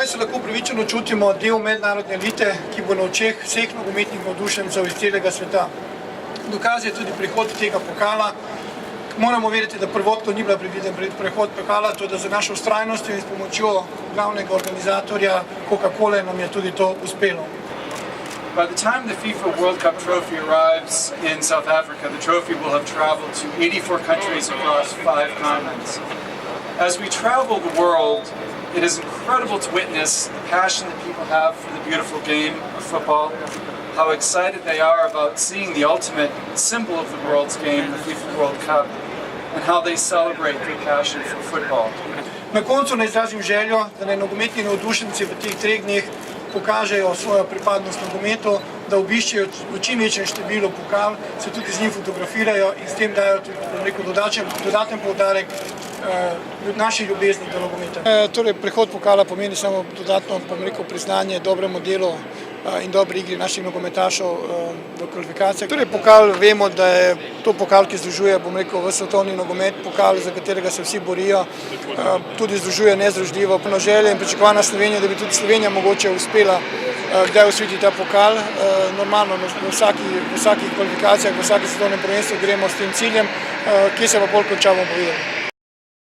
Danes se lahko upravičeno čutimo del mednarodne elite, ki bo na očeh vseh nogometnih navdušencev iz celega sveta. Dokaz je tudi prihod tega pokala. Moramo vedeti, da prvotno ni bila predviden prehod pokala, to je, da za našo vztrajnostjo in s pomočjo glavnega organizatorja Coca-Cole nam je tudi to uspelo. By the time the FIFA World Cup trophy arrives in South Africa, the trophy will have traveled to 84 countries across 5 continents. As we travel the world, it is incredible to witness the passion that people have for the beautiful game of football, how excited they are about seeing the ultimate symbol of the world's game, the FIFA World Cup, and how they celebrate their passion for football. Na koncu naj izrazim željo, da naj nogometni navdušenci v teh 3 dneh pokažejo svojo pripadnost nogometu, da obiščejo v čim večjem številu pokal, se tudi z njim fotografirajo in s tem dajo tudi dodaten poudarek naši ljubezni do nogometa. Torej, prihod pokala pomeni samo dodatno priznanje dobremu delu in dobri igri naših nogometašov v kvalifikacijah. Torej, pokal vemo, da je to pokal, ki združuje, v svetovni nogomet, pokal, za katerega se vsi borijo, tudi združuje nezdružljivo. Želja in pričakovana Slovenija, da bi tudi Slovenija mogoče uspela kdaj osvojiti ta pokal. Normalno, v vsakih kvalifikacijah, v vsakem svetovnem prvenstvu gremo s tem ciljem, kje se pa bolj konča, bomo povedali.